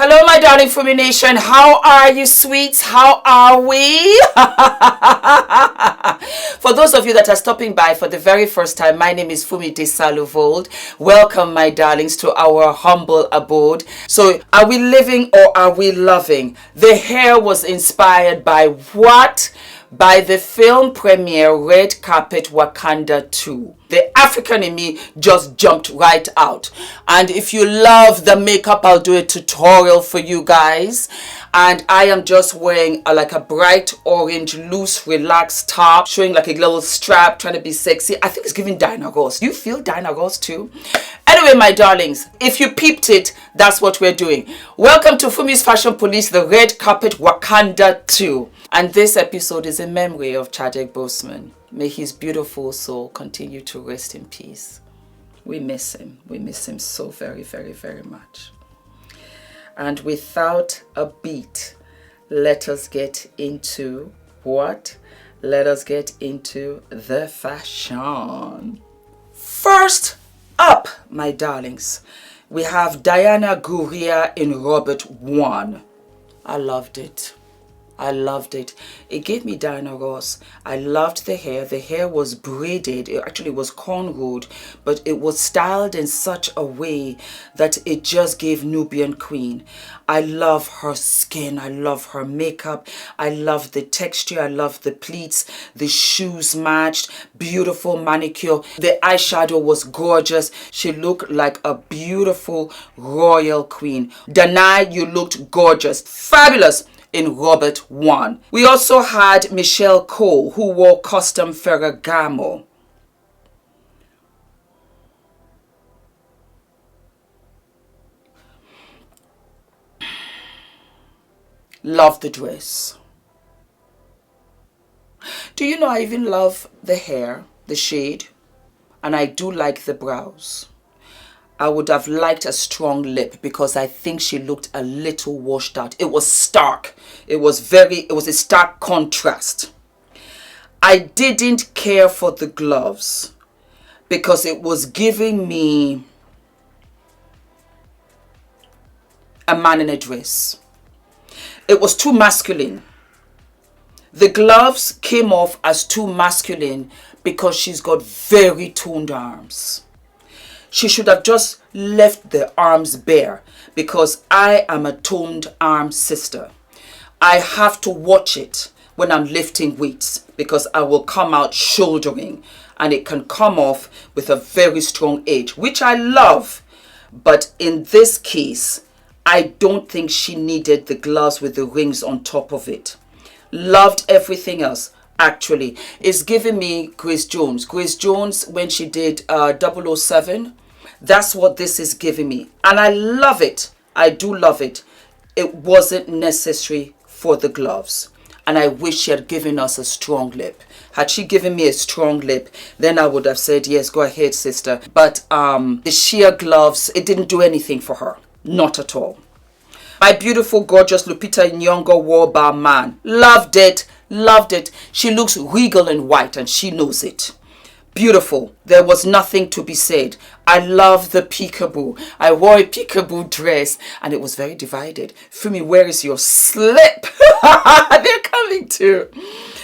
Hello, my darling Fumi Nation. How are you, sweets? How are we? For those of you that are stopping by for the very first time, my name is Fumidesaluvold. Welcome, my darlings, to our humble abode. So, are we living or are we loving? The hair was inspired by what? By the film premiere Red Carpet Wakanda 2. The African in me just jumped right out. And if you love the makeup, I'll do a tutorial for you guys. And I am just wearing like a bright orange, loose, relaxed top, showing like a little strap, trying to be sexy. I think it's giving Dinah Ross. You feel Dinah Ross too? Anyway, my darlings, if you peeped it, that's what we're doing. Welcome to Fumi's Fashion Police, the Red Carpet Wakanda 2. And this episode is in memory of Chadwick Boseman. May his beautiful soul continue to rest in peace. We miss him. We miss him so very, very, very much. And without a beat, let us get into what? Let us get into the fashion. First up, my darlings, we have Diana Gurira in Robert 1. I loved it. I loved it. It gave me Diana Ross. I loved the hair. The hair was braided. It actually was cornrowed, but it was styled in such a way that it just gave Nubian queen. I love her skin. I love her makeup. I love the texture. I love the pleats. The shoes matched. Beautiful manicure. The eyeshadow was gorgeous. She looked like a beautiful royal queen. Danai, you looked gorgeous. Fabulous. In Robert 1. We also had Michelle Cole, who wore custom Ferragamo. Love the dress. Do you know I even love the hair, the shade, and I do like the brows. I would have liked a strong lip because I think she looked a little washed out. It was stark. It was a stark contrast. I didn't care for the gloves because it was giving me a man in a dress. It was too masculine. The gloves came off as too masculine because she's got very toned arms. She should have just left the arms bare because I am a toned arm sister. I have to watch it when I'm lifting weights because I will come out shouldering and it can come off with a very strong edge, which I love. But in this case, I don't think she needed the gloves with the rings on top of it. Loved everything else. Actually, it's giving me Grace Jones. Grace Jones, when she did 007, that's what this is giving me. And I love it. I do love it. It wasn't necessary for the gloves. And I wish she had given us a strong lip. Had she given me a strong lip, then I would have said, yes, go ahead, sister. But the sheer gloves, it didn't do anything for her. Not at all. My beautiful, gorgeous Lupita Nyong'o wore bar man. Loved it. Loved it. She looks regal in white and she knows it. Beautiful. There was nothing to be said. I love the peekaboo. I wore a peekaboo dress and it was very divided. Fumi, where is your slip? They're coming too.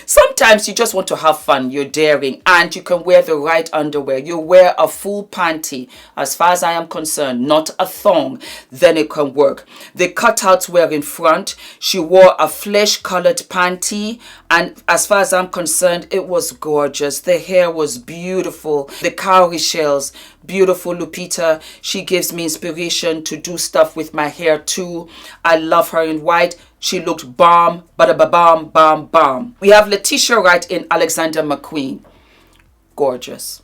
Sometimes you just want to have fun. You're daring and you can wear the right underwear. You wear a full panty. As far as I am concerned, not a thong. Then it can work. The cutouts were in front. She wore a flesh-colored panty. And as far as I'm concerned, it was gorgeous. The hair was beautiful. The cowrie shells, beautiful. Lupita, she gives me inspiration to do stuff with my hair too. I love her in white. She looked bomb, bada-ba-bam, bam, bam. We have Letitia Wright in Alexander McQueen. Gorgeous.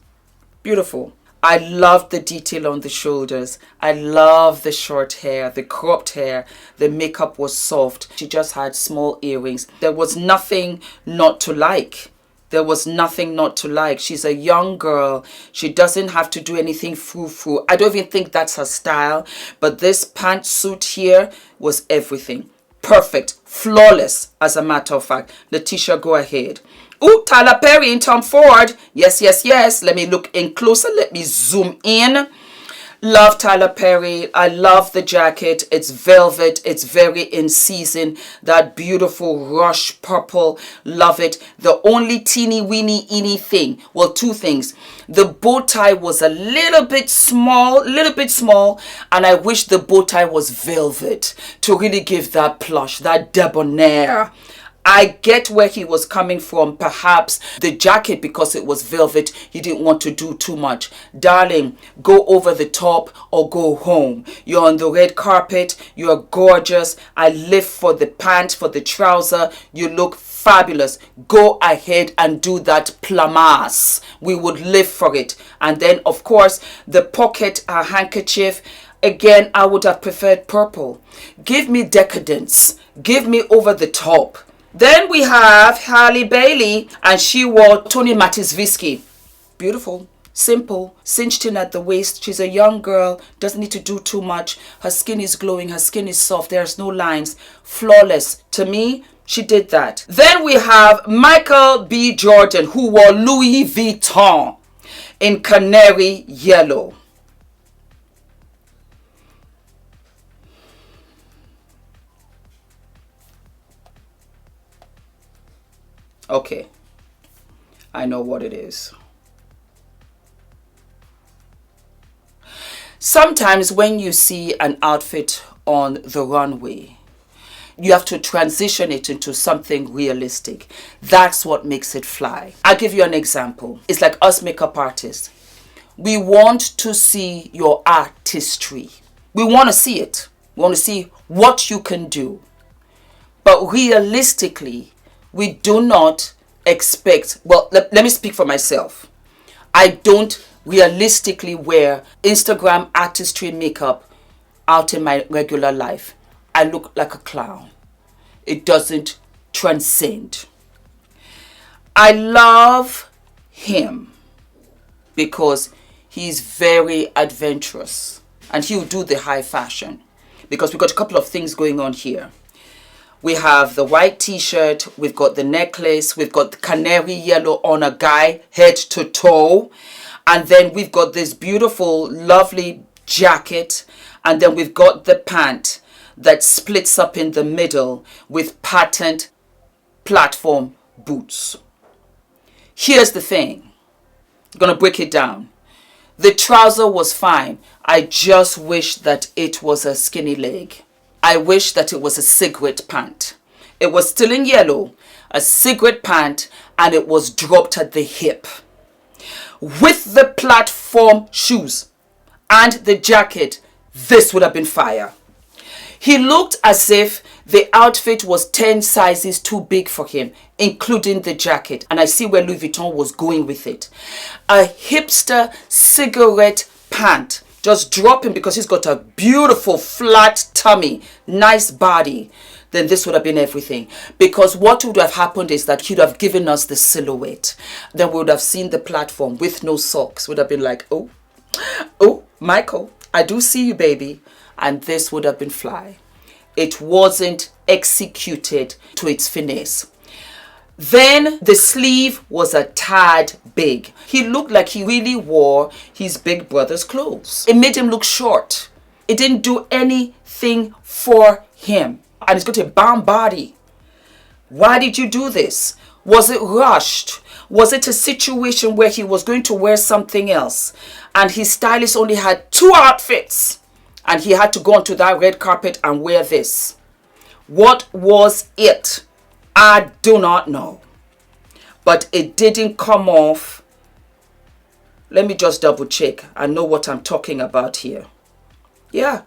Beautiful. I loved the detail on the shoulders. I love the short hair, the cropped hair. The makeup was soft. She just had small earrings. There was nothing not to like. There was nothing not to like. She's a young girl. She doesn't have to do anything frou-frou. I don't even think that's her style. But this pantsuit here was everything. Perfect. Flawless, as a matter of fact. Letitia, go ahead. Ooh, Tyler Perry and Tom Ford. Yes, yes, yes. Let me look in closer. Let me zoom in. Love Tyler Perry. I love the jacket. It's velvet. It's very in season. That beautiful rush purple. Love it. The only teeny weeny thing. Well, two things. The bow tie was a little bit small. And I wish the bow tie was velvet to really give that plush, that debonair. I get where he was coming from. Perhaps the jacket, because it was velvet, he didn't want to do too much. Darling, go over the top or go home. You're on the red carpet. You're gorgeous. I live for the pant, for the trouser. You look fabulous. Go ahead and do that plamasse. We would live for it. And then, of course, the pocket handkerchief. Again, I would have preferred purple. Give me decadence. Give me over the top. Then we have Halle Bailey, and she wore Tony Matisvisky. Beautiful, simple, cinched in at the waist. She's a young girl, doesn't need to do too much. Her skin is glowing, her skin is soft, there's no lines. Flawless. To me, she did that. Then we have Michael B. Jordan, who wore Louis Vuitton in canary yellow. Okay, I know what it is. Sometimes when you see an outfit on the runway, you have to transition it into something realistic. That's what makes it fly. I'll give you an example. It's like us makeup artists. We want to see your artistry. We want to see it. We want to see what you can do. But realistically, we do not expect, well, let me speak for myself. I don't realistically wear Instagram artistry makeup out in my regular life. I look like a clown. It doesn't transcend. I love him because he's very adventurous and he'll do the high fashion, because we've got a couple of things going on here. We have the white t-shirt, we've got the necklace, we've got the canary yellow on a guy, head to toe. And then we've got this beautiful, lovely jacket. And then we've got the pant that splits up in the middle with patent platform boots. Here's the thing. I'm going to break it down. The trouser was fine. I just wish that it was a skinny leg. I wish that it was a cigarette pant. It was still in yellow, a cigarette pant, and it was dropped at the hip. With the platform shoes and the jacket, this would have been fire. He looked as if the outfit was 10 sizes too big for him, including the jacket. And I see where Louis Vuitton was going with it. A hipster cigarette pant. Just drop him because he's got a beautiful flat tummy, nice body. Then this would have been everything. Because what would have happened is that he'd have given us the silhouette. Then we would have seen the platform with no socks. Would have been like, oh, Michael, I do see you, baby. And this would have been fly. It wasn't executed to its finesse. Then the sleeve was a tad big. He looked like he really wore his big brother's clothes. It made him look short. It didn't do anything for him. And he's got a bomb body. Why did you do this? Was it rushed? Was it a situation where he was going to wear something else and his stylist only had 2 outfits and he had to go onto that red carpet and wear this? What was it? I do not know. But it didn't come off. Let me just double check. I know what I'm talking about here. Yeah.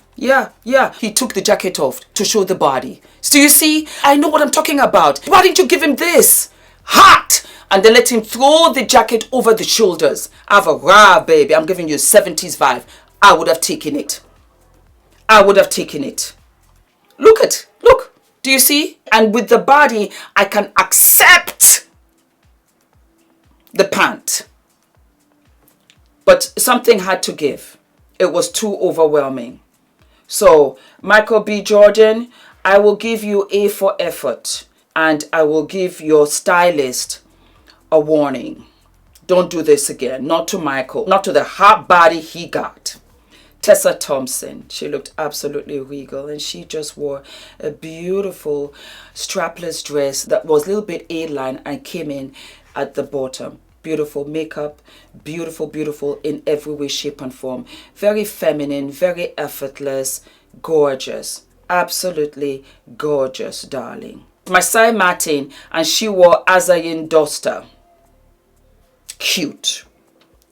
He took the jacket off to show the body. So you see, I know what I'm talking about. Why didn't you give him this? Hot! And then let him throw the jacket over the shoulders. Have a rah, baby. I'm giving you a 70s vibe. I would have taken it. Look. Do you see? And with the body, I can accept the pant. But something had to give. It was too overwhelming. So, Michael B. Jordan, I will give you A for effort. And I will give your stylist a warning. Don't do this again. Not to Michael. Not to the hot body he got. Tessa Thompson. She looked absolutely regal, and she just wore a beautiful strapless dress that was a little bit A-line and came in at the bottom. Beautiful makeup, beautiful, beautiful in every way, shape and form. Very feminine, very effortless, gorgeous. Absolutely gorgeous, darling. Masai Martin, and she wore Azayin Doster. Cute.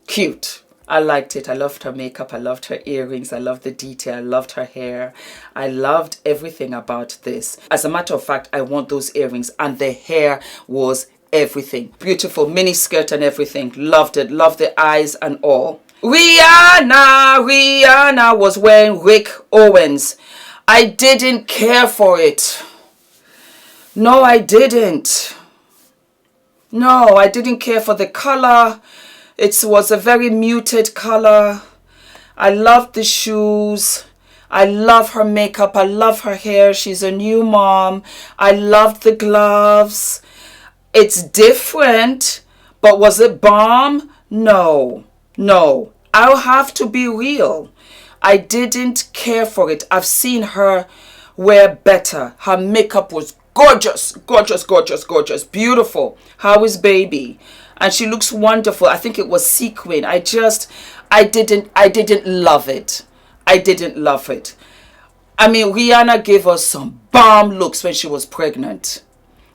Cute. I liked it. I loved her makeup. I loved her earrings. I loved the detail. I loved her hair. I loved everything about this. As a matter of fact, I want those earrings, and the hair was everything. Beautiful mini skirt and everything. Loved it. Loved the eyes and all. Rihanna was wearing Rick Owens. I didn't care for it. No, I didn't. No, I didn't care for the color. It was a very muted color. I loved the shoes. I love her makeup. I love her hair. She's a new mom. I loved the gloves. It's different, but was it bomb? No, no. I'll have to be real. I didn't care for it. I've seen her wear better. Her makeup was gorgeous, gorgeous, gorgeous, gorgeous, beautiful. How is baby? And she looks wonderful. I think it was sequin. I didn't love it. I didn't love it. I mean, Rihanna gave us some bomb looks when she was pregnant.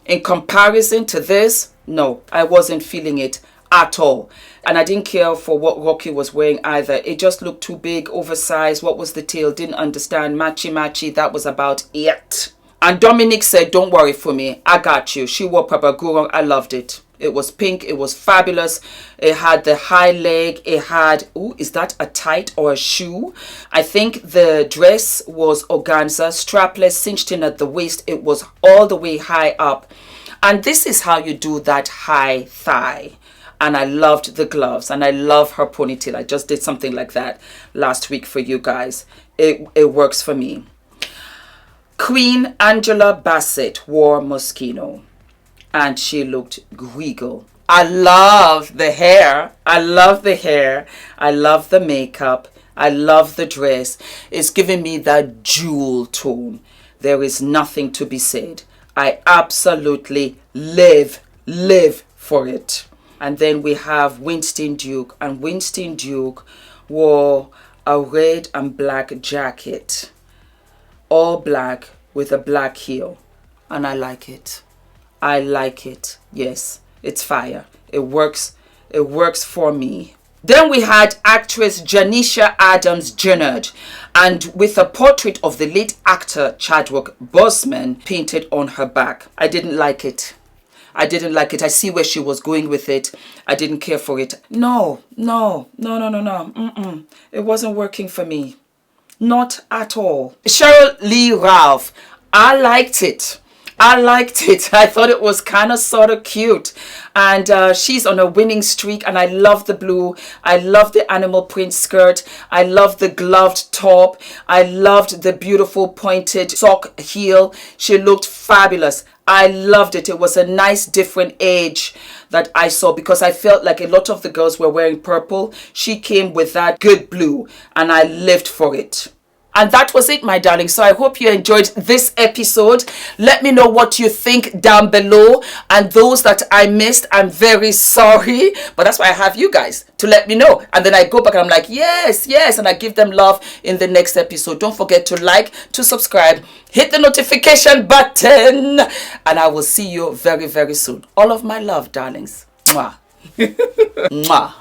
In comparison to this, no, I wasn't feeling it at all. And I didn't care for what Rocky was wearing either. It just looked too big, oversized. What was the tail? Didn't understand. Matchy. That was about it. And Dominic said, don't worry for me. I got you. She wore Papa Gurung. I loved it. It was pink. It was fabulous. It had the high leg. It had, ooh, is that a tight or a shoe? I think the dress was organza, strapless, cinched in at the waist. It was all the way high up. And this is how you do that high thigh. And I loved the gloves, and I love her ponytail. I just did something like that last week for you guys. It works for me. Queen Angela Bassett wore Moschino, and she looked regal. I love the hair. I love the hair. I love the makeup. I love the dress. It's giving me that jewel tone. There is nothing to be said. I absolutely live for it. And then we have Winston Duke, and Winston Duke wore a red and black jacket, all black with a black heel, and I like it. I like it. Yes, it's fire. It works for me. Then we had actress Janisha Adams Gennard, and with a portrait of the late actor Chadwick Boseman painted on her back. I didn't like it. I didn't like it. I see where she was going with it. I didn't care for it. No. It wasn't working for me. Not at all. Cheryl Lee Ralph. I liked it. I thought it was kind of sort of cute. And she's on a winning streak. And I love the blue. I love the animal print skirt. I love the gloved top. I loved the beautiful pointed sock heel. She looked fabulous. I loved it. It was a nice different age that I saw, because I felt like a lot of the girls were wearing purple. She came with that good blue, and I lived for it. And that was it, my darling. So I hope you enjoyed this episode. Let me know what you think down below. And those that I missed, I'm very sorry. But that's why I have you guys to let me know. And then I go back and I'm like, yes. And I give them love in the next episode. Don't forget to like, to subscribe, hit the notification button. And I will see you very, very soon. All of my love, darlings. Mwah. Mwah.